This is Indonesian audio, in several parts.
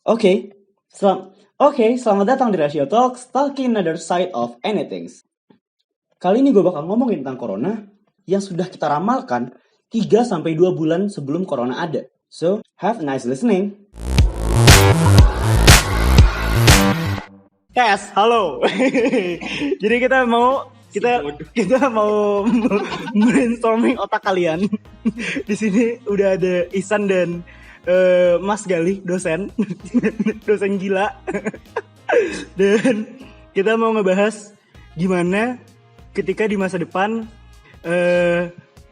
Oke, selamat datang di Ratio Talks, talking another side of anything. Kali ini gue bakal ngomongin tentang corona yang sudah kita ramalkan 3-2 bulan sebelum corona ada. So, have a nice listening. Tes, halo. Jadi kita mau brainstorming otak kalian. Di sini udah ada Ihsan dan Mas Galih, dosen gila. Dan kita mau ngebahas gimana ketika di masa depan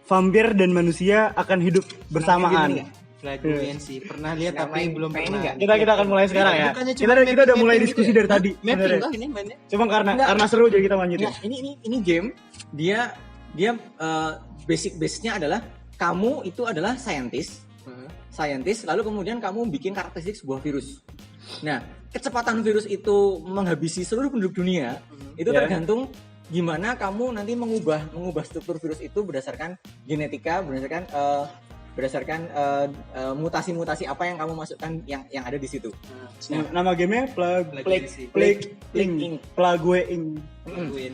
vampir dan manusia akan hidup bersamaan. Flagrancy pernah lihat tapi belum pernah. Kita akan mulai sekarang ya. Kita udah mulai diskusi dari tadi. Mapping lah ini mainnya. Cuma karena seru jadi kita lanjutin. Nah, ini game. Dia base-nya adalah kamu itu adalah scientist, lalu kemudian kamu bikin karakteristik sebuah virus. Nah, kecepatan virus itu menghabisi seluruh penduduk dunia, itu tergantung gimana kamu nanti mengubah struktur virus itu berdasarkan genetika, berdasarkan mutasi-mutasi apa yang kamu masukkan yang ada di situ. Nah, nama gamenya Plague Inc.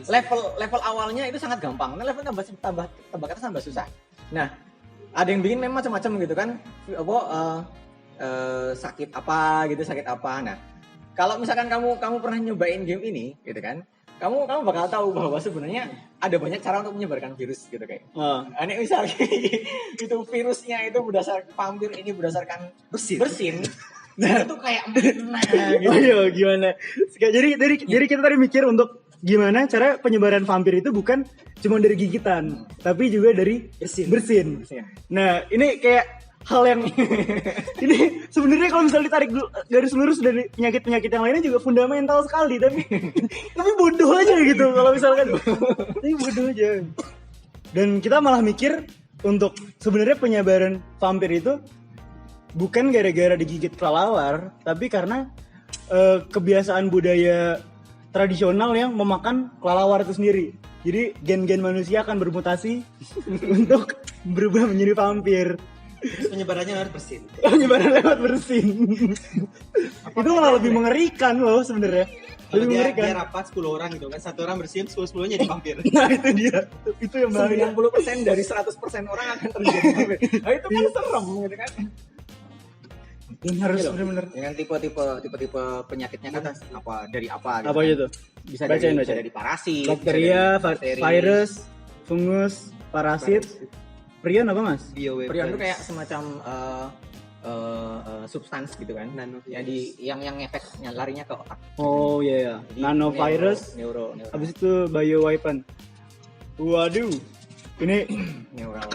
Level awalnya itu sangat gampang. Nah, level tambah susah. Nah, ada yang bikin memang macam-macam gitu kan. Sakit apa. Nah, kalau misalkan kamu pernah nyobain game ini gitu kan, kamu bakal tahu bahwa sebenarnya ada banyak cara untuk menyebarkan virus gitu kayak. Ini misalnya itu virusnya itu vampir ini berdasarkan bersin. Nah, itu kayak gitu. Oh iya, gimana? Jadi kita tadi mikir untuk gimana cara penyebaran vampir itu bukan cuma dari gigitan, tapi juga dari bersin. Nah, ini kayak hal yang ini sebenarnya kalau misalnya ditarik garis lurus dari penyakit yang lainnya juga fundamental sekali, tapi bodoh aja gitu kalau misalkan ini bodoh aja. Dan kita malah mikir untuk sebenarnya penyebaran vampir itu bukan gara-gara digigit kelelawar, tapi karena kebiasaan budaya tradisional yang memakan kelelawar itu sendiri. Jadi gen-gen manusia akan bermutasi untuk berubah menjadi vampir. Penyebarannya lewat bersin. Penyebaran lewat bersin. Itu malah lebih mengerikan loh sebenarnya. Kalau dia rapat 10 orang gitu kan, 1 orang bersin, 10-10-nya jadi vampir. Nah itu dia. Itu yang bahaya. 90% dari 100% orang akan terjadi vampir. Nah itu kan serem gitu kan. Dan harus benar-benar dengan tipe penyakitnya kan dari apa gitu. Apa itu? Bisa dari parasit, bakteria, virus, fungus, parasit. Prion apa mas? Prion itu kayak semacam substans gitu kan, yang efeknya larinya ke otak. Oh iya. Nanovirus. Neuro. Habis itu bioweapon. Waduh. Ini neural.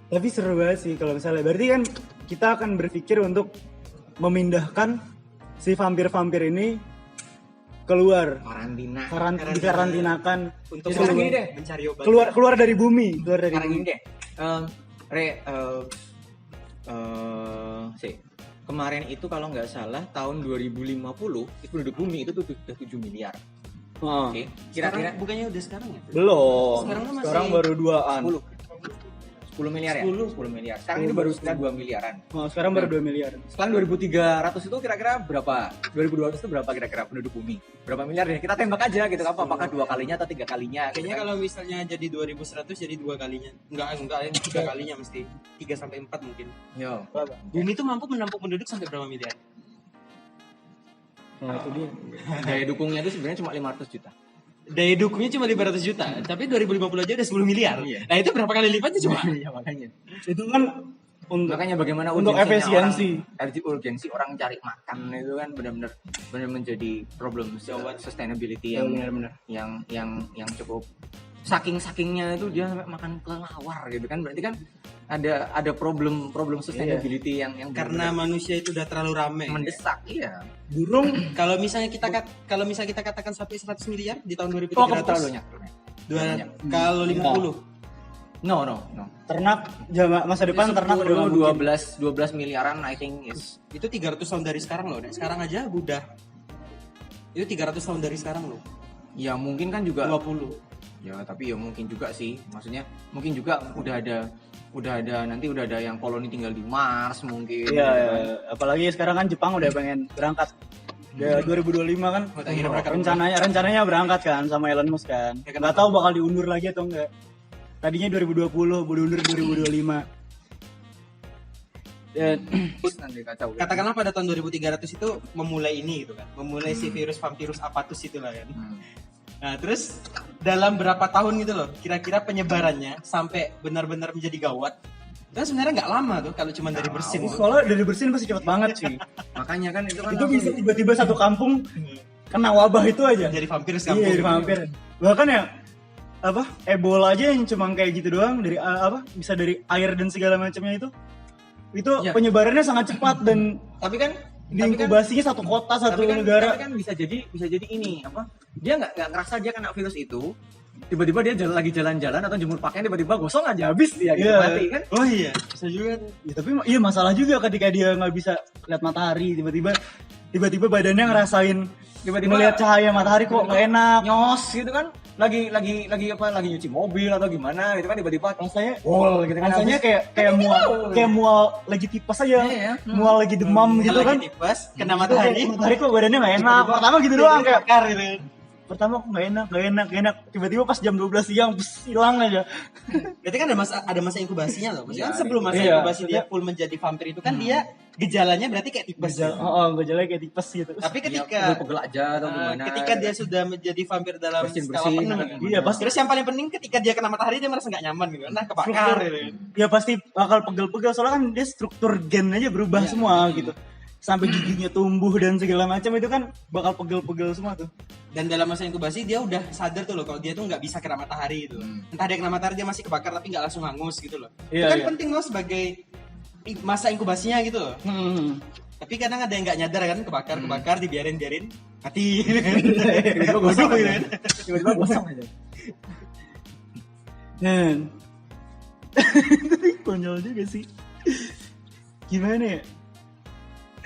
Tapi seru banget sih kalau misalnya. Berarti kan kita akan berpikir untuk memindahkan si vampir-vampir ini keluar, dikarantinakan untuk sekarang gini deh, mencari obat. Keluar dari bumi, sekarang gini deh. Kemarin itu kalau nggak salah tahun 2050 itu penduduk bumi itu tuh udah 7 miliar. Oke. Kira-kira bukannya udah sekarang ya? Belum. Sekarang baru 2-an. 10 miliar ya? 10 miliar. Sekarang ini baru sekitar 2 miliaran. Sekarang baru 2 miliar. Sekarang 2300 itu kira-kira berapa? 2200 itu berapa kira-kira penduduk bumi? Berapa miliar ya? Kita tembak aja gitu. Apakah 2 kalinya atau 3 kalinya? Kayaknya kalau misalnya jadi 2100 jadi 2 kalinya. Enggak, 3 kalinya mesti. 3 sampai 4 mungkin. Yo. Bumi itu mampu menampung penduduk sampai berapa miliar? Nah, itu dia. Daya dukungnya itu sebenarnya cuma 500 juta. Daya dukungnya cuma 500 juta, tapi 2050 aja udah 10 miliar. Iya. Nah itu berapa kali lipatnya coba? Iya makanya. Itu kan Makanya bagaimana untuk efisiensi urgensi orang cari makan itu kan benar-benar menjadi problem sustainability yang cukup sakingnya itu dia makan kelelawar gitu kan, berarti kan ada problem sustainability yang karena manusia itu udah terlalu ramai mendesak. Iya. Burung kalau misalnya kita katakan sampai 100 miliar di tahun 2300. Terlalu banyak. Kalau 50. No. Ternak masa depan ternak udah 12 miliaran I think is. Itu 300 tahun dari sekarang loh. Sekarang aja udah. Itu 300 tahun dari sekarang loh. Ya mungkin kan juga 20. Ya tapi ya mungkin juga sih, maksudnya mungkin juga udah ada nanti udah ada yang koloni tinggal di Mars mungkin. Iya, apalagi sekarang kan Jepang udah pengen berangkat. Ya 2025 kan rencananya berangkat kan sama Elon Musk kan. Nggak tahu bakal diundur lagi atau enggak. Tadinya 2020, diundur 2025. Dan Nanti kacau. Katakanlah pada tahun 2300 itu memulai ini gitu kan. Memulai si virus vampirus apatus itulah kan. Nah, terus dalam berapa tahun gitu loh, kira-kira penyebarannya sampai benar-benar menjadi gawat. Kan sebenarnya nggak lama tuh kalau cuma dari bersin. soalnya dari bersin pasti cepet banget sih. Makanya kan itu kan Itu bisa tiba-tiba satu kampung kena wabah itu aja. Jadi vampirus Iya, kampung. jadi vampir. Bahkan ya Ebola aja yang cuma kayak gitu doang dari bisa dari air dan segala macamnya itu Ya. penyebarannya sangat cepat dan tapi kan diinkubasinya satu kota satu negara. tapi kan bisa jadi ini dia nggak ngerasa dia kena virus itu, tiba-tiba dia lagi jalan-jalan atau jemur pakaian tiba-tiba gosong aja habis dia gitu, Iya. mati kan. Oh iya, bisa juga. Ya, tapi iya masalah juga ketika dia nggak bisa lihat matahari tiba-tiba badannya ngerasain Tiba-tiba melihat cahaya matahari kok nggak enak. nyos gitu kan, lagi nyuci mobil atau gimana gitu kan, tiba-tiba Rasanya gitu kan, rasanya habis. kayak mual lagi tipes aja. Iya. Mual lagi demam gitu kan. Lagi tipes, kena Itu matahari. kayak matahari kok badannya nggak enak. Pertama gitu doang kayak bakar gitu. pertama kok nggak enak. Tiba-tiba pas jam 12 siang hilang aja. Berarti kan ada masa inkubasinya loh. Maksudnya kan Iya, sebelum masa iya, inkubasi dia full menjadi vampir itu kan dia gejalanya berarti kayak tipes. Gejalanya kayak tipes gitu. Tapi ketika pegel aja atau gimana, ketika dia sudah menjadi vampir dalam Bersin-bersin, skala penuh atau kan? Iya, pasti. Terus yang paling penting ketika dia kena matahari dia merasa nggak nyaman gitu. Nah, kebakar gitu. Ya pasti bakal pegel-pegel soalnya kan dia struktur gen aja berubah semua gitu. Sampai giginya tumbuh dan segala macam itu kan bakal pegel-pegel semua tuh. Dan dalam masa inkubasi dia udah sadar tuh loh kalau dia tuh nggak bisa kena matahari gitu. Entah dia kena matahari dia masih kebakar tapi nggak langsung hangus gitu loh. Iya, Itu kan iya. penting loh sebagai masa inkubasinya gitu loh. Tapi kadang ada yang nggak nyadar kan kebakar dibiarin mati. tiba-tiba gosong Bodoh, aja. gitu. Tiba-tiba gosong aja. Dan tapi konyol juga sih. Gimana ya?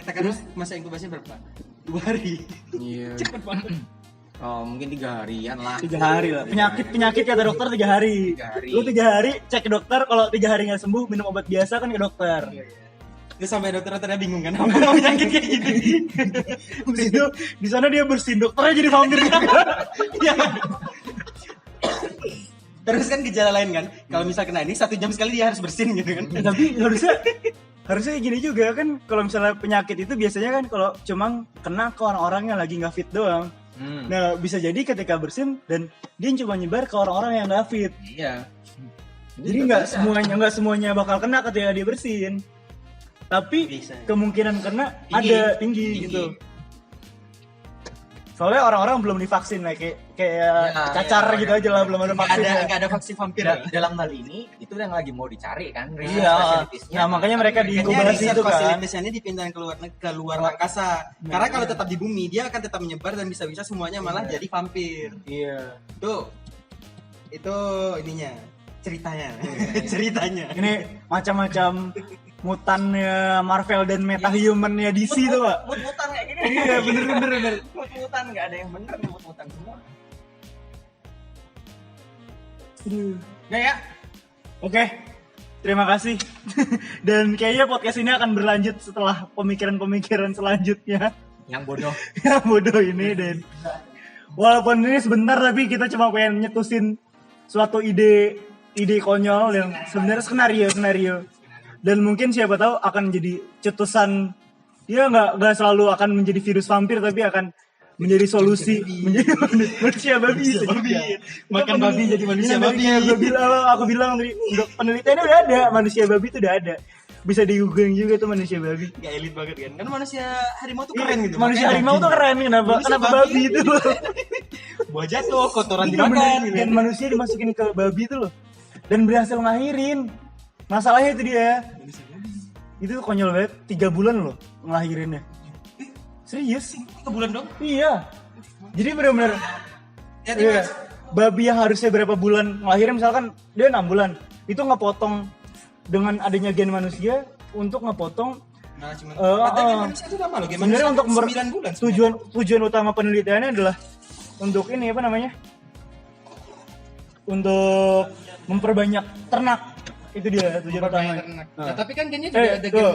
Katakan masa inkubasinya berapa? 2 hari. Iya. Cepet banget. Oh, mungkin 3 harian lah. 3 hari lah. Penyakit kata dokter 3 hari. 3 hari. Lu 3 hari cek ke dokter, kalau 3 hari nggak sembuh minum obat biasa kan ke dokter. Terus sampai dokter-dokternya bingung kan apa penyakit kayak gitu. Habis itu di sana dia bersin, dokternya jadi vampir juga. Iya. Terus kan gejala lain kan, kalau misal kena ini 1 jam sekali dia harus bersin gitu kan. Tapi harusnya gini juga kan, kalau misalnya penyakit itu biasanya kan kalau cuma kena ke orang-orang yang lagi nggak fit doang. Nah bisa jadi ketika bersin dan dia cuma nyebar ke orang-orang yang nggak fit. Iya. Jadi nggak semuanya bakal kena ketika dia bersin. Tapi Bisa. kemungkinan kena Tinggi. ada tinggi gitu. Soalnya orang-orang belum divaksin lah, kayak cacar gitu aja lah, belum ada vaksin. Nggak ada vaksin vampir. Dalam hal ini itu yang lagi mau dicari kan, research Iya. facilities-nya. Nah makanya mereka Makanya diinkubasi riset itu kan. fasilitasnya dipindahin ke luar angkasa. Karena kalau tetap di bumi dia akan tetap menyebar dan bisa-bisa semuanya malah jadi vampir. Iya. Itu ininya ceritanya. Ceritanya. Ini macam-macam mutannya Marvel dan metahumannya DC tuh pak. Mut-mutan kayak gini. Iya bener. Mut-mutan nggak ada yang bener, mut-mutan semua. Nah ya, Oke, terima kasih. Dan kayaknya podcast ini akan berlanjut setelah pemikiran-pemikiran selanjutnya. yang bodoh. Yang bodoh ini, dan walaupun ini sebentar tapi kita cuma pengen nyetusin suatu ide konyol yang sebenarnya skenario. Dan mungkin siapa tahu akan jadi cetusan. Ya nggak selalu akan menjadi virus vampir tapi akan menjadi solusi menjadi manusia babi. Makan babi jadi manusia babi. Aku bilang tadi untuk penelitiannya udah ada, manusia babi itu udah ada. Bisa di googling juga tuh manusia babi. Gak elit banget kan. Kan manusia harimau tuh keren gitu. Manusia Makanya harimau tuh keren, kenapa Manusia babi babi itu? buah jatuh, kotoran Itu dimakan bener, gitu. dan manusia dimasukin ke babi itu loh, dan berhasil ngelahirin. Masalahnya itu dia, itu konyol banget. 3 bulan loh ngelahirinnya. Serius? 3 bulan dong. Iya. Jadi bener-bener Ya, iya. Babi yang harusnya berapa bulan ngelahirin, misalkan dia 6 bulan, itu ngepotong dengan adanya gen manusia untuk ngepotong. Nah, cuman Katanya manusia itu lama loh. Game sebenarnya manusia untuk 9 bulan. tujuan utama penelitiannya adalah untuk ini apa namanya, untuk memperbanyak ternak. itu dia tujuan utama. ternak. Nah, tapi kan gennya juga ada gen,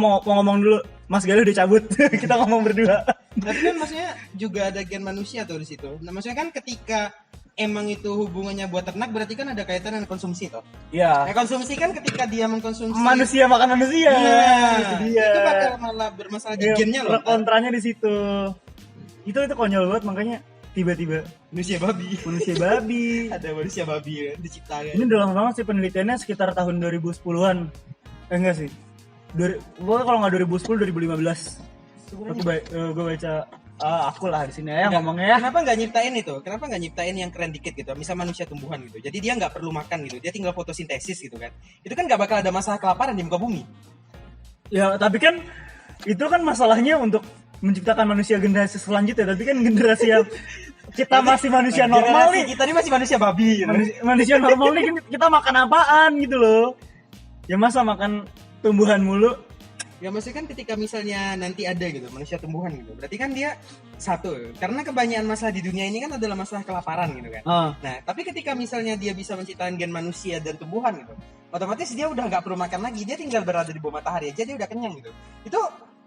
mau ngomong dulu. Mas Galih udah cabut. Kita ngomong berdua. tapi kan maksudnya juga ada gen manusia tuh di situ. Nah, maksudnya kan ketika emang itu hubungannya buat ternak berarti kan ada kaitan dengan konsumsi toh. Iya. Nah, konsumsi kan ketika dia mengkonsumsi Manusia makan manusia. Nah, itu dia. itu bakal malah bermasalah di Iya, gennya loh. kontranya di situ. Itu konyol banget, makanya tiba-tiba Manusia babi. manusia babi. Ada manusia babi ya diciptakan. Ini udah lama banget sih penelitiannya, sekitar tahun 2010-an. Enggak sih. Pokoknya kalau nggak 2010 2015. Gue baca aku lah di sini ya ngomongnya ya. Kenapa nggak nyiptain itu? Kenapa nggak nyiptain yang keren dikit gitu? Misal manusia tumbuhan gitu. Jadi dia nggak perlu makan gitu. Dia tinggal fotosintesis gitu kan. Itu kan nggak bakal ada masalah kelaparan di muka bumi. Ya, tapi kan itu kan masalahnya untuk menciptakan manusia generasi selanjutnya, tapi kan generasi yang kita masih manusia normal Generasi nih. kita ini masih manusia babi. Gitu. Manusia normal nih kan kita makan apaan gitu loh. Ya masa makan tumbuhan mulu. Ya maksudnya kan ketika misalnya nanti ada gitu manusia tumbuhan gitu. Berarti kan dia satu. Karena kebanyakan masalah di dunia ini kan adalah masalah kelaparan gitu kan. Nah, tapi ketika misalnya dia bisa menciptakan gen manusia dan tumbuhan gitu, otomatis dia udah nggak perlu makan lagi. Dia tinggal berada di bawah matahari aja dia udah kenyang gitu. Itu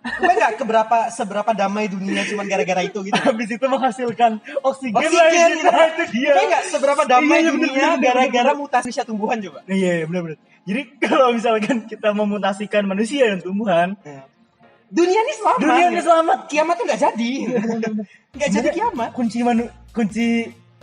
gue nggak seberapa damai dunia cuma gara-gara itu gitu. Habis itu menghasilkan oksigen Oksigen lagi. gitu. Nah, itu dia. Gue nggak seberapa damai Iya, dunia bener. gara-gara mutasi manusia tumbuhan coba. Iya, benar-benar. Jadi kalau misalkan kita memutasikan manusia dan tumbuhan, Dunia ini selamat. dunia ini selamat. Kiamat tuh nggak jadi. Nggak jadi kiamat. Kunci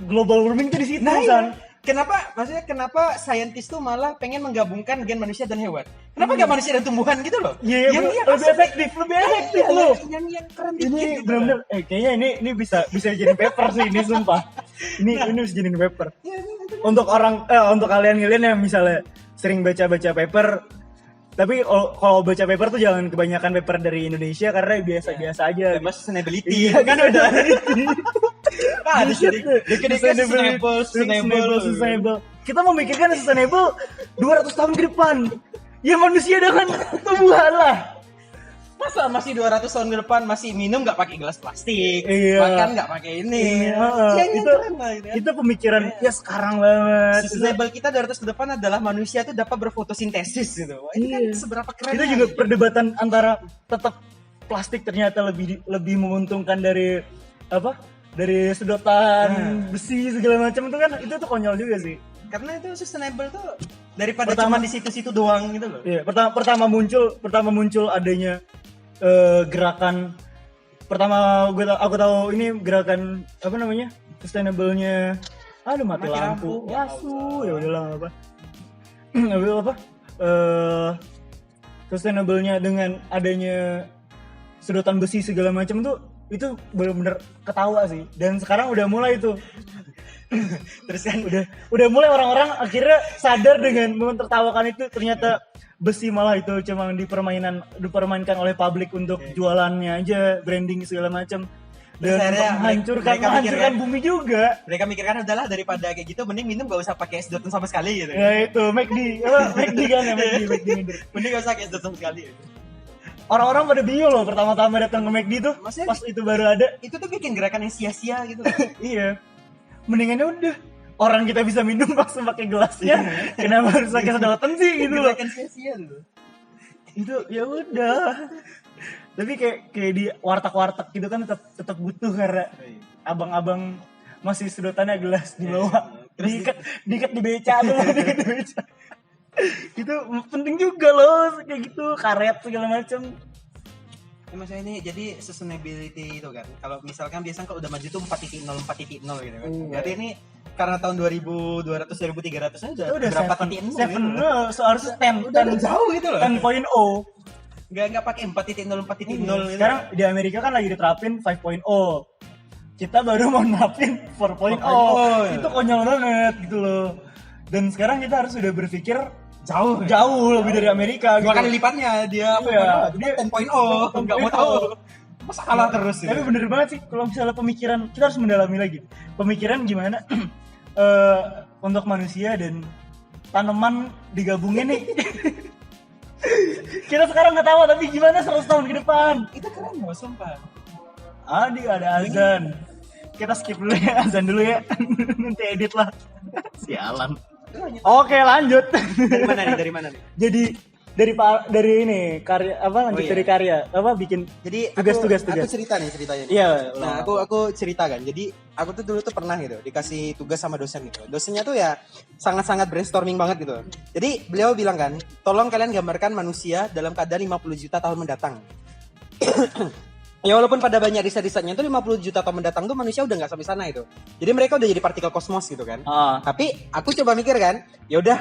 global warming itu di situ, Nah, San. kenapa saintis tuh malah pengen menggabungkan gen manusia dan hewan? Kenapa nggak manusia dan tumbuhan gitu loh? Iya, lebih efektif loh. Yang keren dikit Ini gitu. benar-benar kayaknya ini bisa jadi paper sih ini sumpah. Ini bisa jadi paper. Untuk untuk kalian yang misalnya sering baca paper, tapi kalau baca paper tuh jangan kebanyakan paper dari Indonesia karena biasa-biasa aja. Mas sustainability. Iya kan udah. Di sini. Sustainable. Kita memikirkan sustainable 200 tahun ke depan. Ya manusia dengan tumbuhan lah. Masa masih 200 tahun ke depan masih minum nggak pakai gelas plastik, Iya. makan nggak pakai ini. Iya, Yang itu keren lah, gitu ya. itu pemikiran ya sekarang banget. Sustainable kita 200 ke depan adalah manusia tuh dapat berfotosintesis gitu. Wah, itu kan Iya. seberapa keren. Itu juga perdebatan antara tetap plastik ternyata lebih menguntungkan dari apa? Dari sedotan besi segala macam itu kan itu tuh konyol juga sih. Karena itu sustainable tuh daripada Pertama- cuma di situ-situ doang gitu loh. Iya, pertama muncul adanya gerakan pertama aku tahu ini gerakan apa namanya? Sustainable-nya aduh mati lampu. Ya udahlah nggak apa. Apa? Sustainable-nya dengan adanya sedotan besi segala macam tuh itu benar-benar ketawa sih. Dan sekarang udah mulai tuh. Terus kan udah mulai orang-orang akhirnya sadar dengan mentertawakan itu ternyata besi malah itu cuma dipermainkan oleh publik untuk jualannya aja, branding segala macam. Dan akhirnya menghancurkan bumi juga. mereka mikirkan adalah daripada kayak gitu mending minum gak usah pakai sedotan sama sekali gitu. Ya itu McD kan ya McD. Mending gak usah pakai sedotan sama sekali. Orang-orang pada bingung loh pertama-tama datang ke McD tuh. Maksudnya- Pas itu baru ada. Itu tuh bikin gerakan yang sia-sia gitu loh. Iya. Mendingannya udah orang kita bisa minum langsung pakai gelasnya. Kenapa harus pakai sedotan sih gitu loh. Gerakan sia-sia loh. Itu ya udah. Tapi kayak di warteg-warteg gitu kan tetap butuh karena abang-abang masih sedotannya gelas di bawah. Diikat di beca tuh, diikat di beca. Itu penting juga loh kayak gitu, karet segala macam. Ya, maksudnya ini jadi sustainability itu kan. Kalau misalkan biasanya kalau udah maju tuh 4.0 gitu kan. Berarti ini karena tahun 2200 2300 aja udah berapa titik nol gitu loh. Seharusnya 10 Udah jauh gitu loh. 10.0 Enggak pakai 4.0 4.0 gitu. Sekarang di Amerika kan lagi diterapin 5.0. Kita baru mau nerapin 4.0. Itu konyol banget gitu loh. Dan sekarang kita harus sudah berpikir jauh lebih dari Amerika gitu. Dua kali lipatnya dia Dia 10.0 enggak mau tahu. Masa kalah terus gitu. Tapi bener banget sih kalau misalnya pemikiran kita harus mendalami lagi. Pemikiran gimana untuk manusia dan tanaman digabungin nih. Kita sekarang nggak tahu tapi gimana 100 tahun ke depan. Itu keren loh sumpah. Ada azan. Kita skip dulu ya azan dulu ya. Nanti edit lah. Sialan. itu hanya Oke, lanjut. dari mana nih? Dari mana nih? Jadi dari ini karya apa lanjut Oh, iya. dari karya apa bikin Jadi tugas. aku cerita nih ceritanya. Iya. Nah, aku ceritakan. Jadi aku tuh dulu tuh pernah gitu dikasih tugas sama dosen gitu. Dosennya tuh ya sangat-sangat brainstorming banget gitu. Jadi beliau bilang kan, tolong kalian gambarkan manusia dalam keadaan 50 juta tahun mendatang. Ya walaupun pada banyak riset-risetnya itu 50 juta tahun mendatang tuh manusia udah nggak sampai sana itu. Jadi mereka udah jadi partikel kosmos gitu kan. Tapi aku coba mikir kan, ya udah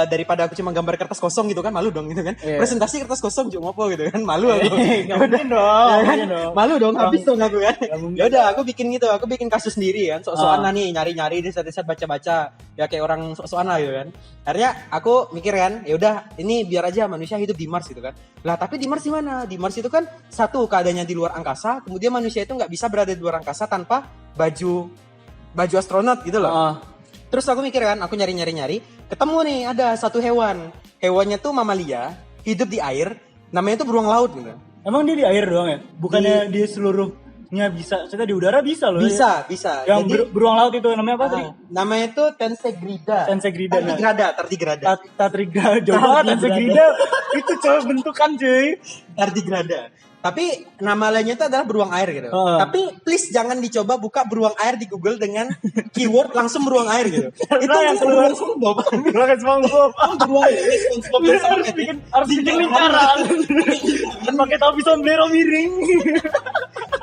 daripada aku cuma gambar kertas kosong gitu kan, malu dong gitu kan. Iya. Presentasi kertas kosong cuma apa gitu kan, malu aku. Nggak mungkin dong. Ya kan? Mungkin dong. Malu dong, habis dong aku kan. mungkin. Ya udah, aku bikin gitu, aku bikin kasus sendiri kan. Sok-sokan nih, nyari-nyari, riset-riset, baca-baca. Ya kayak orang sok-sokan lah gitu kan. Akhirnya aku mikir kan, ya udah, ini biar aja manusia hidup di Mars gitu kan. Lah tapi di Mars di mana? Di Mars itu kan satu keadaannya di luar angkasa, kemudian manusia itu nggak bisa berada di luar angkasa tanpa baju astronot gitu loh. Terus aku mikir kan, aku nyari, ketemu nih ada satu hewan. Hewannya tuh mamalia, hidup di air, namanya tuh beruang laut gitu. Emang dia di air doang ya? Bukannya di seluruhnya bisa? Maksudnya di udara bisa loh. Ya? Bisa. Yang Jadi beruang laut itu namanya apa tadi? namanya tuh Tensegrida. Tensegrida. Tardigrada. Tatrigrada. Coba Tensegrida. Itu coba bentukan cuy. Tardigrada. Tapi nama lainnya itu adalah beruang air gitu. Tapi please jangan dicoba buka beruang air di Google dengan keyword langsung beruang air gitu. Itu yang keluar SpongeBob. Beruang SpongeBob. Beruang air SpongeBob yang sama Harus kayak bikin lingkaran. Pakai topi sombrero miring.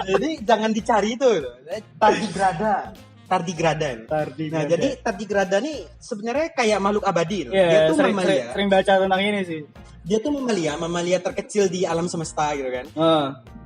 Jadi jangan dicari itu gitu. Tardigrada. Nah, jadi tardigrada nih sebenarnya kayak makhluk abadi loh. Dia tuh mamalia. Sering baca tentang ini sih. Dia tuh mamalia terkecil di alam semesta gitu kan.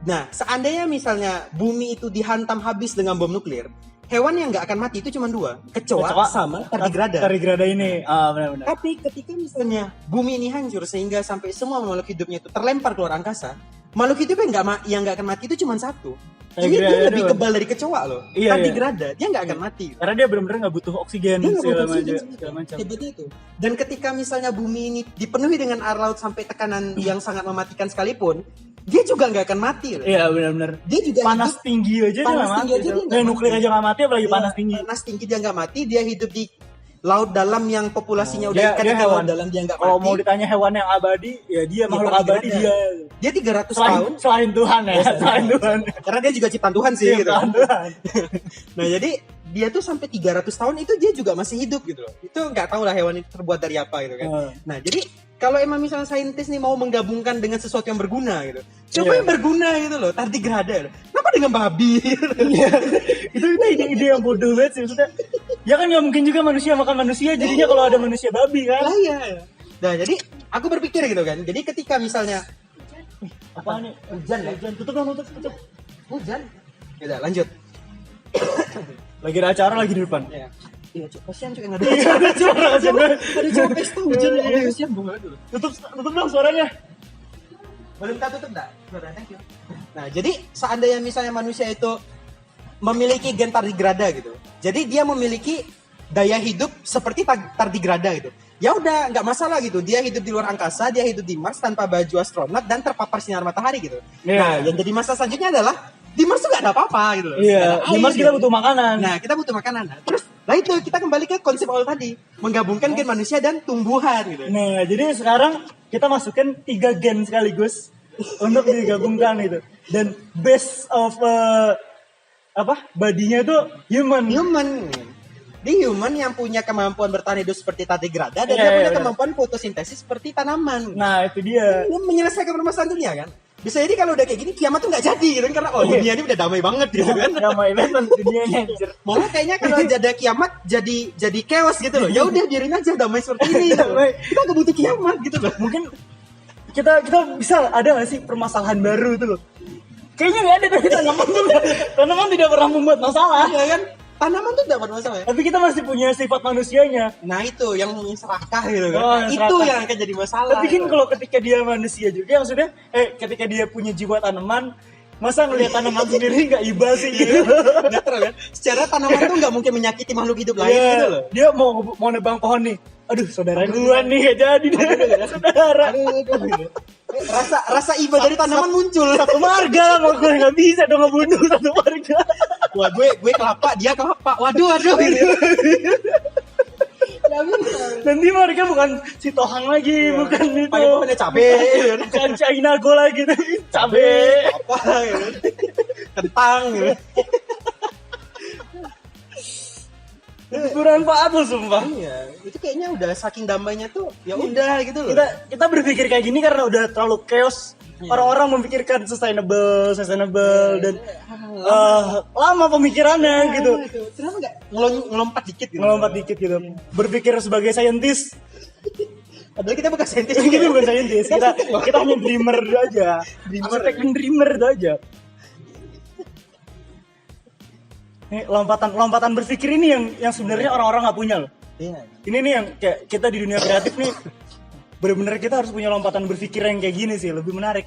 Nah, seandainya misalnya bumi itu dihantam habis dengan bom nuklir, hewan yang nggak akan mati itu cuma dua, kecoa sama tardigrada. Tardigrada ini, benar-benar. Tapi ketika misalnya bumi ini hancur sehingga sampai semua makhluk hidupnya itu terlempar keluar angkasa, makhluk hidup yang nggak akan mati itu cuma satu. Ini dia lebih kebal dari kecoa loh. Tardigrada, dia nggak akan mati. Karena dia benar-benar nggak butuh oksigen segala macam. Seperti itu. Dan ketika misalnya bumi ini dipenuhi dengan air laut sampai tekanan yang sangat mematikan sekalipun, dia juga nggak akan mati loh. Iya benar-benar. Dia juga panas hidup, tinggi aja dia nggak mati. Nuklir aja nggak mati, apalagi panas tinggi. Panas tinggi dia nggak mati, dia hidup di laut dalam yang populasinya udah ikan di laut dalam dia nggak mati. Kalau mau ditanya hewan yang abadi, ya dia makhluk abadi dia. Dia 300 tahun selain Tuhan ya, selain Tuhan. Karena dia juga ciptaan Tuhan sih gitu. Tuhan. Nah, jadi dia tuh sampai 300 tahun itu dia juga masih hidup gitu loh. Itu nggak tahu lah hewan itu terbuat dari apa gitu kan. Nah, jadi kalau emang misalnya saintis nih mau menggabungkan dengan sesuatu yang berguna gitu. Coba yang berguna gitu loh, tardigrada. Kenapa dengan babi? itu ide yang bodoh banget sih maksudnya. Ya kan nggak mungkin juga manusia makan manusia, jadinya kalau ada manusia babi kan. Lah iya. Nah, jadi aku berpikir gitu kan. Jadi ketika misalnya apa nih? Hujan. Tutup. Hujan. Ya udah, lanjut. Lagi ada acara lagi di depan. Iya, kasihan cuy enggak ada. Ada cowok pesta hujan ya. Kasihan banget dulu. Tutup dong suaranya. Belum tak tutup enggak? Sudah, thank you. Nah, jadi seandainya misalnya manusia itu memiliki gen tardigrada gitu. Jadi dia memiliki daya hidup seperti tardigrada gitu. Ya udah, nggak masalah gitu. Dia hidup di luar angkasa, dia hidup di Mars tanpa baju astronot dan terpapar sinar matahari gitu. Nah, yang jadi masalah selanjutnya adalah di Mars tuh nggak ada apa-apa gitu loh. Iya, di Mars kita butuh makanan. Nah, kita butuh makanan. Nah, terus, lah itu kita kembali ke konsep awal tadi, menggabungkan gen manusia dan tumbuhan gitu. Nah, jadi sekarang kita masukkan 3 gen sekaligus untuk digabungkan gitu. Dan base of badinya itu human. Di human yang punya kemampuan bertahan hidup seperti tardigrada dan dia punya kemampuan fotosintesis seperti tanaman. Nah, itu dia. Dia menyelesaikan permasalahan dunia kan. Bisa jadi kalau udah kayak gini kiamat tuh nggak jadi gitu kan, karena dunia ini udah damai banget gitu kan. Damai banget dunianya anjir. Malah kayaknya kalau ada kiamat jadi chaos gitu loh. Ya udah biarin aja damai seperti ini gitu. Kita nggak butuh kiamat gitu loh. Mungkin kita bisa ada nggak sih permasalahan baru itu loh. Kayaknya nggak ada, tapi tanaman tidak pernah membuat masalah. Ya kan? Tanaman tuh tidak bermasalah ya. Tapi kita masih punya sifat manusianya. Nah itu yang serakah gitu kan. Oh, itu yang akan jadi masalah. Tapi kan kalau ketika dia manusia juga maksudnya ketika dia punya jiwa tanaman, masa ngelihat tanaman sendiri nggak iba sih gitu. Nggak terus kan. Secara tanaman tuh nggak mungkin menyakiti makhluk hidup lain gitu loh. Dia mau nebang pohon nih. Aduh, saudara gua nih gak jadi deh. Saudara. Rasa iba dari tanaman muncul. Satu marga, mau gue nggak bisa dong ngebunuh satu marga. Wah, gue kelapa, dia kelapa. Waduh. Gitu. Nanti mereka bukan si Tohang lagi, bukan itu. Pakai pohonnya cabe, Bukan China Go lagi, tapi cabe. apa gitu. Kentang gitu. Bermanfaat loh sumpah. Iya, itu kayaknya udah saking damainya tuh ya udah gitu loh. Kita berpikir kayak gini karena udah terlalu chaos. Orang-orang memikirkan sustainable dan lama pemikirannya gitu. Kenapa nggak ngelompat dikit gitu? Ngelompat dikit gitu. Berpikir sebagai saintis. Padahal kita bukan saintis. Kita bukan saintis. Kita hanya dreamer aja. Arsitek dan dreamer itu aja. Ini lompatan berpikir ini yang sebenarnya orang-orang nggak punya loh. Iya. Ini nih yang kayak kita di dunia kreatif nih benar-benar kita harus punya lompatan berpikir yang kayak gini sih, lebih menarik.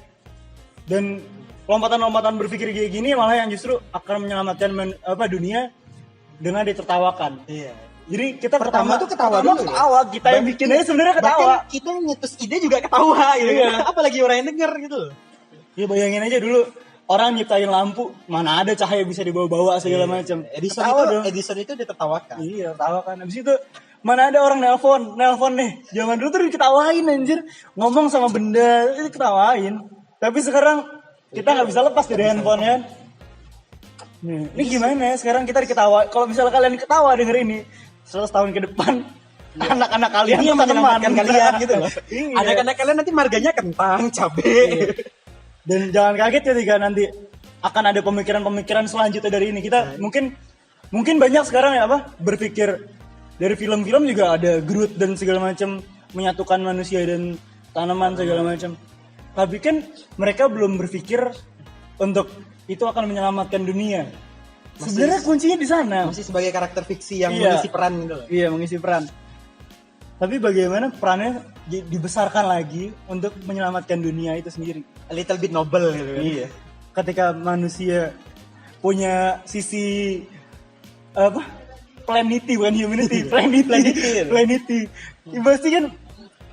Dan lompatan-lompatan berpikir kayak gini malah yang justru akan menyelamatkan dunia dengan ditertawakan. Iya. Jadi kita Pertama tuh ketawa dulu. Ketawa, kita yang bikin aja sebenarnya ketawa. Bahkan kita yang nyetus ide juga ketawa gitu. Iya. Apalagi orang yang denger gitu. Ya bayangin aja dulu orang nyiptain lampu, mana ada cahaya bisa dibawa-bawa segala macam. Edison itu ditertawakan. Iya, tawakan. Habis itu mana ada orang nelpon nih. Zaman dulu tuh diketawain anjir. Ngomong sama benda itu diketawain. Tapi sekarang kita nggak bisa lepas dari handphone ya. Nih, ini gimana ya? Sekarang kita diketawa. Kalau misalnya kalian ketawa denger ini, 100 tahun ke depan anak-anak kalian Ini yang menyelamatkan kalian gitu loh. Iya. Anak-anak kalian nanti marganya kentang, cabe. Iya. Dan jangan kaget ketika nanti akan ada pemikiran-pemikiran selanjutnya dari ini. Kita mungkin banyak sekarang ya berpikir dari film-film juga ada Groot dan segala macam menyatukan manusia dan tanaman segala macam. Tapi kan mereka belum berpikir untuk itu akan menyelamatkan dunia. Sebenarnya kuncinya di sana. Masih sebagai karakter fiksi yang Iya. mengisi peran gitu loh. Iya, mengisi peran. Tapi bagaimana perannya dibesarkan lagi untuk menyelamatkan dunia itu sendiri. A little bit noble gitu kan. Iya. Ketika manusia punya sisi planety bukan humanity, planety. Pasti kan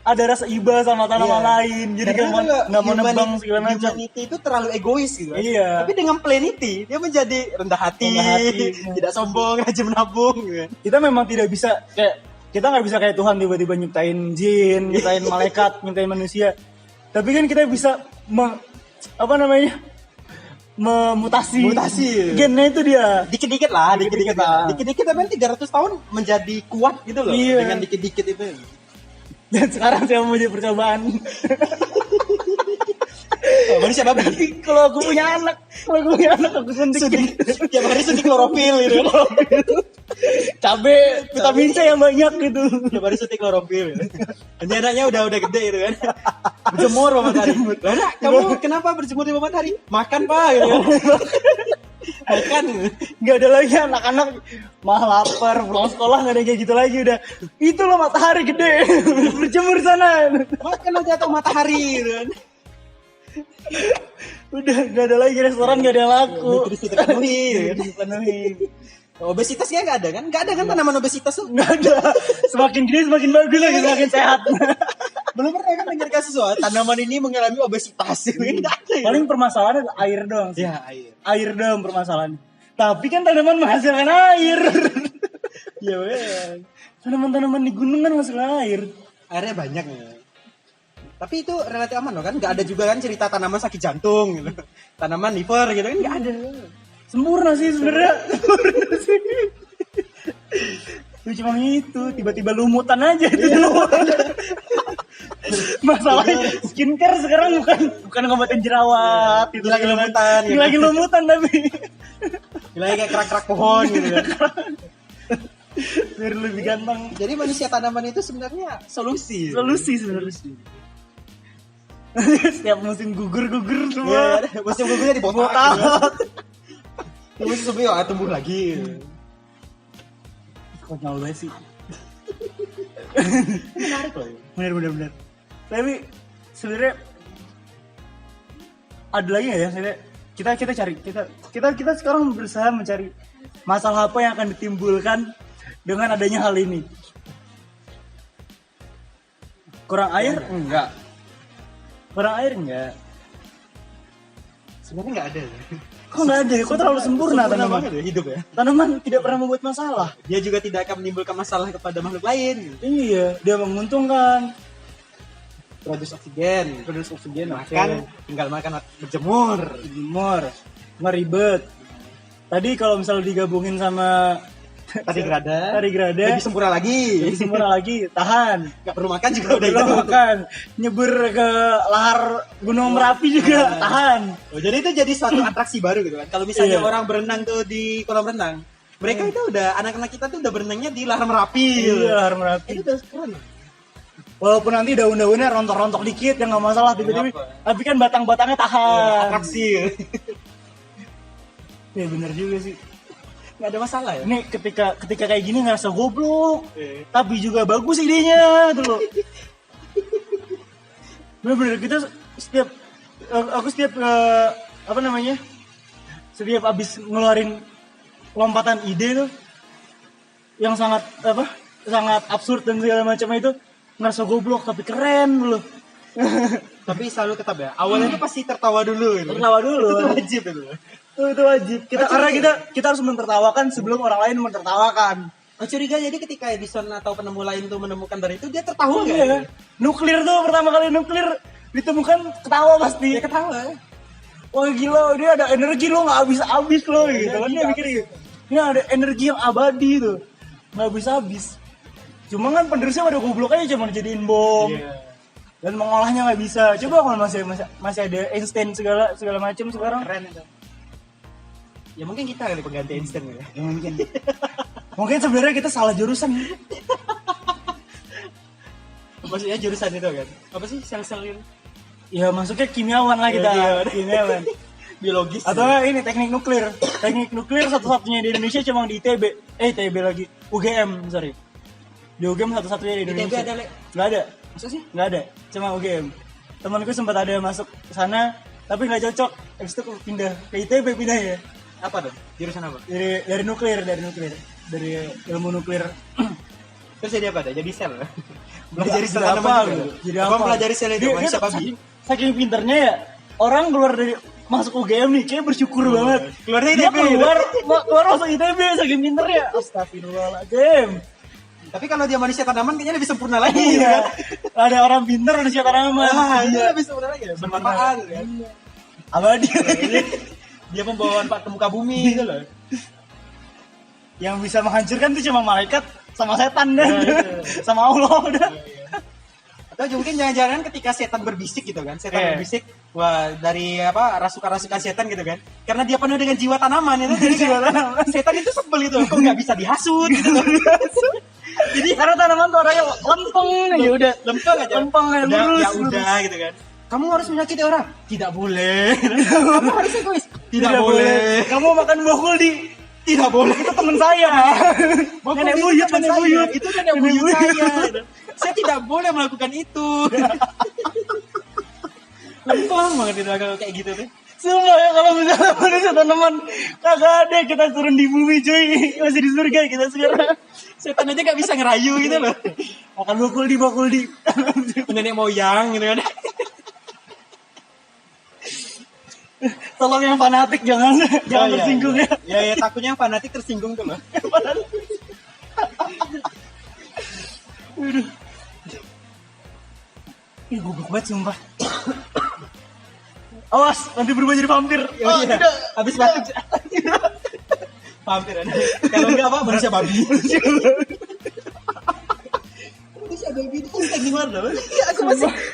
ada rasa iba sama tanaman lain. Jadi nggak mau nebang segala macam. Humanity itu terlalu egois gitu. Iya. Tapi dengan planety dia menjadi rendah hati, tidak sombong, rajin menabung gitu. Kita memang tidak bisa kita nggak bisa kayak Tuhan tiba-tiba nyiptain jin, nyiptain malaikat, nyiptain manusia. Tapi kan kita bisa memutasi gennya itu dia. Dikit-dikit lah. Dikit-dikit tapi 300 tahun menjadi kuat gitu loh. Iya. Dengan dikit-dikit itu. Dan sekarang saya mau jadi percobaan. Manusia babi. Kalau aku punya anak aku suntik. Tiap hari suntik klorofil gitu. Cabe, vitamin C yang banyak gitu. Tiap hari suntik klorofil. Nanti anaknya udah gede gitu kan. Berjemur Pak Matahari. Lah, kamu kenapa berjemur di Matahari? Makan Pak gitu. Makan. Nggak ada lagi anak-anak mah lapar pulang sekolah, nggak ada kayak gitu lagi udah. Itu loh matahari gede. Berjemur sana. Makan aja tuh matahari gitu kan. Udah nggak ada lagi restoran, nggak ada yang laku. Nutrisi terpenuhi. Terpenuhi. Obesitasnya nggak ada kan? Nggak ada kan tanaman obesitas tuh? Nggak ada. Semakin gede semakin bagus lagi, semakin sehat. Belum pernah kan dengar kasus tanaman ini mengalami obesitas. Nggak ada. Paling permasalahannya air doang sih. Ya, air. Air doang permasalahan. Tapi kan tanaman menghasilkan air. Ya bener. Tanaman-tanaman di gunung kan menghasilkan air. Airnya banyak ya. Tapi itu relatif aman loh kan? Nggak ada juga kan cerita tanaman sakit jantung gitu. Tanaman liver gitu kan nggak ada. Sempurna sih sebenarnya. Sempurna sih. Itu cuma itu, tiba-tiba lumutan aja itu. Masalahnya skincare sekarang bukan ngobatin jerawat, itu Lagi lumutan. Gitu. Lagi lumutan tapi. Lagi kayak kerak-kerak pohon gitu kan. Biar lebih ganteng. Jadi manusia tanaman itu sebenarnya solusi. Solusi sebenarnya. Setiap musim gugur semua. Ya, musim gugurnya di botak. Musim semi tumbuh lagi. Konyol banget sih. Menarik loh. Bener. Tapi sebenarnya ada lagi nggak ya? Kita cari kita sekarang berusaha mencari masalah apa yang akan ditimbulkan dengan adanya hal ini. Kurang air? Enggak. Sebenarnya nggak ada. Kok nggak ada? Kok terlalu sempurna tanaman? banget ya hidup ya. Tanaman tidak pernah membuat masalah. Dia juga tidak akan menimbulkan masalah kepada makhluk lain. Iya, dia menguntungkan. Produksi oksigen, oke. makan, tinggal makan, berjemur. Jemur, nggak ribet. Tadi kalau misalnya digabungin sama Tarigrada, Tarigrada, lebih sempurna lagi. lebih sempurna lagi, tahan. Gak perlu makan juga udah Belum itu. makan, nyebur ke lahar Gunung Merapi juga, tahan. Oh, jadi itu jadi suatu atraksi baru gitu kan. Kalau misalnya Iya. orang berenang tuh di kolam renang, mereka itu udah anak-anak kita tuh udah berenangnya di lahar Merapi. Iya, lahar Merapi. Itu udah keren. Walaupun nanti daun-daunnya rontok-rontok dikit, ya nggak masalah, tiba-tiba. Nggak apa. Tapi kan batang-batangnya tahan. Atraksi. Ya bener juga sih. Nggak ada masalah ya. Ini ketika kayak gini ngerasa goblok, Iya. tapi juga bagus idenya, tuh loh. Bener-bener kita setiap aku setiap apa namanya, setiap abis ngeluarin lompatan ide tuh yang sangat absurd dan segala macam itu, ngerasa goblok tapi keren loh. Tapi selalu tetap ya. Awalnya tuh pasti tertawa dulu gitu. Tertawa dulu. Itu wajib itu. Itu wajib. Karena kita harus mentertawakan sebelum orang lain mentertawakan. Oh, curiga jadi ketika Edison atau penemu lain tuh menemukan dari itu dia tertawa nggak? Iya. Nuklir tuh pertama kali nuklir ditemukan ketawa pasti. Dia ketawa. Wah gila, dia ada energi lo nggak habis-habis lo gitu kan dia mikir gitu. Ini ada energi yang abadi tuh, nggak habis-habis. Cuma kan penerusnya pada goblok aja cuma jadiin bom. Iya. Dan mengolahnya nggak bisa. Coba kalau masih ada Einstein segala macam sekarang. Keren itu. Ya mungkin kita kali pengganti Einstein ya. Ya, mungkin sebenarnya kita salah jurusan. Maksudnya jurusan itu kan? Apa sih sel-sel itu? Ya masuknya kimiawan lah kita. Iya, Kimiawan. Biologis. Atau ini teknik nuklir. Teknik nuklir satu-satunya di Indonesia cuma di ITB. ITB lagi. UGM, sorry. Di UGM satu-satunya di Indonesia. ITB ada, Le? Nggak ada. Maksud sih? Nggak ada. Cuma UGM. Temanku sempat ada masuk ke sana, tapi nggak cocok. Habis itu pindah ke ITB ya. Apa tuh? Jurusan apa? Dari nuklir. Dari ilmu nuklir. Terus jadi apa? Jadi sel. Belajar Jadi sel apa? tanaman juga. Jadi Apa apa? pelajari sel itu? Manusia babi. Saking pinternya ya, orang keluar dari masuk UGM nih, kayak bersyukur banget. Keluarnya Dia ITB. keluar masuk ITB saking pinternya. Astagfirullahaladzim. Tapi kalau dia manusia tanaman kayaknya lebih sempurna lagi. gitu Iya. kan? Ada orang pinter manusia tanaman. Ah, iya lebih sempurna lagi. Bermanfaat kan. Abadi. Dia membawa manfaat ke muka bumi gitu loh. Yang bisa menghancurkan tuh cuma malaikat sama setan dan Iya, sama Allah udah. Atau mungkin jangan-jangan ketika setan berbisik gitu kan, setan Iya. berbisik, wah dari apa rasukan-rasukan setan gitu kan, karena dia penuh dengan jiwa tanaman itu, jadi jiwa tanaman. Setan itu sebel itu, kok nggak bisa dihasut gitu loh. Jadi karena tanaman tuh orangnya lempeng ya udah, Lempeng aja. lempeng ya Udah, lurus. ya udah gitu kan. Kamu harus menyakiti orang, tidak boleh. Kamu harus egois, tidak boleh. Kamu makan buah kuldi, Tidak boleh. itu teman saya. Nenek buyut, itu nenek buyut saya. Saya tidak boleh melakukan itu. Lempeng banget itu kalau kayak gitu tuh. Sumpah ya kalau misalnya manusia tanaman kagak ada kita turun di bumi cuy, masih di surga kita sekarang. Setan aja gak bisa ngerayu gitu loh. Makan buah kuldi. Nenek moyang gitu kan. Tolong yang fanatik jangan tersinggung ya. Ya takutnya yang fanatik tersinggung tuh loh. Ih goblok banget sumpah. Awas nanti berubah jadi vampir. Oh, iya. Habis batuk. Vampir ada. Kalau enggak apa manusia babi. Manusia babi itu kan gimana loh? Iya,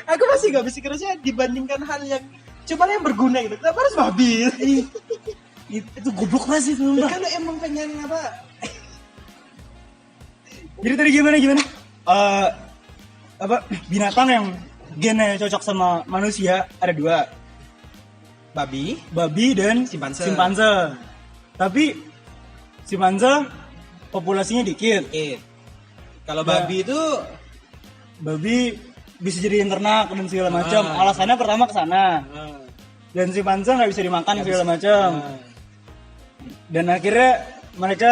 aku masih gak bisa kerja dibandingkan hal yang cuma yang berguna gitu. Kenapa harus babi? Itu goblok banget sih sumpah. Kalau emang pengen apa? Jadi tadi gimana? Apa binatang yang gennya cocok sama manusia ada 2. Babi. Babi dan Simpanse. Tapi simpanse populasinya dikit. Kalau Ya. babi itu Babi bisa jadi ternak dan segala macam. Alasannya pertama ke sana. Dan simpanse nggak bisa dimakan segala macam. Dan akhirnya mereka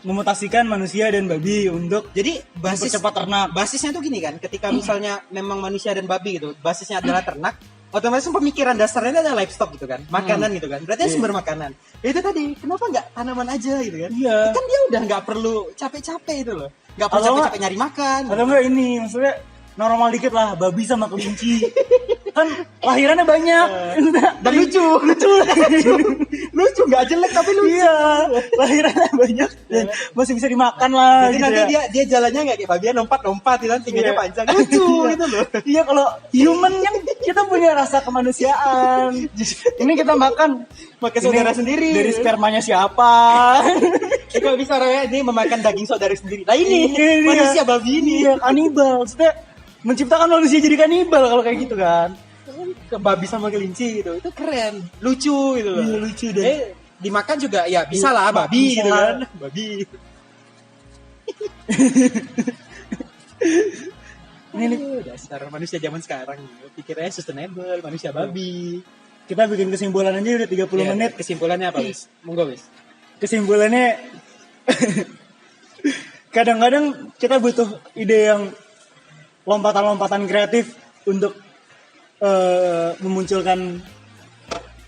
memutasikan manusia dan babi untuk jadi basis mempercepat ternak. basisnya tuh gini kan, ketika misalnya memang manusia dan babi gitu, basisnya adalah ternak, otomatis pemikiran dasarnya ada livestock gitu kan, makanan gitu kan, berarti sumber makanan. Ya itu tadi, kenapa nggak tanaman aja gitu kan? Iya. Kan dia udah nggak perlu capek-capek itu loh, nggak perlu Atau capek-capek nyari makan. Atau enggak ini maksudnya normal dikit lah, babi sama kelinci. Kan lahirannya banyak. Dan lucu, lucu nggak jelek tapi lucu. Iya, lahirannya banyak dan masih bisa dimakan lah. Jadi gitu nanti ya. dia jalannya nggak kayak babian lompat-lompat, gitu kan, tingginya Iya. panjang, lucu gitu loh. Iya, kalau human yang kita punya rasa kemanusiaan. Ini kita makan Makan saudara ini sendiri. dari spermanya siapa? Kita bisa orangnya ini memakan daging saudara sendiri. Nah ini Iya. manusia babi ini. Iya, kanibal. Maksudnya menciptakan manusia jadi kanibal kalau kayak gitu kan. Ke babi sama kelinci gitu, itu keren, lucu gitu loh. Iya, lucu deh. Dimakan juga ya bisa lah babi Bisa. gitu kan, babi. Ini nih, Dasar manusia zaman sekarang gitu. Pikirnya sustainable, manusia babi. kita bikin kesimpulan aja udah 30 Iya, menit. Kesimpulannya apa, Wis? Monggo, Wis. Kesimpulannya kadang-kadang kita butuh ide yang lompatan-lompatan kreatif untuk memunculkan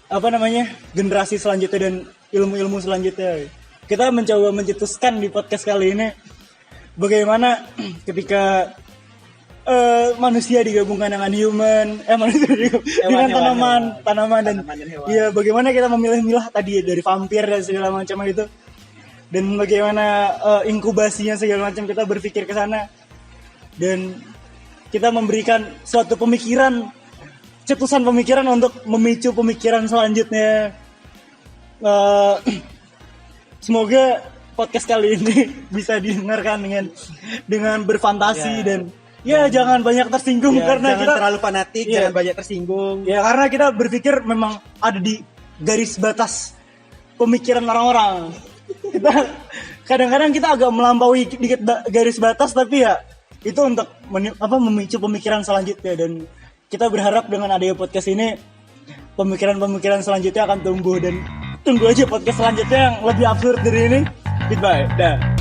apa namanya generasi selanjutnya dan ilmu-ilmu selanjutnya. Kita mencoba mencetuskan di podcast kali ini bagaimana ketika manusia digabungkan dengan manusia dengan tanaman dan hewan. iya, bagaimana kita memilah-milah tadi dari vampir dan segala macam itu, dan bagaimana inkubasinya segala macam, kita berpikir ke sana dan kita memberikan suatu pemikiran, cetusan pemikiran untuk memicu pemikiran selanjutnya. Semoga podcast kali ini bisa didengarkan dengan berfantasi Ya. dan ya jangan banyak tersinggung Ya, karena jangan kita terlalu fanatik, Iya. jangan banyak tersinggung. ya karena kita berpikir memang ada di garis batas pemikiran orang-orang. Kita kadang-kadang kita agak melampaui dikit garis batas, tapi ya itu untuk memicu pemikiran selanjutnya, dan kita berharap dengan adanya podcast ini pemikiran-pemikiran selanjutnya akan tumbuh, dan tunggu aja podcast selanjutnya yang lebih absurd dari ini. Goodbye. Dah.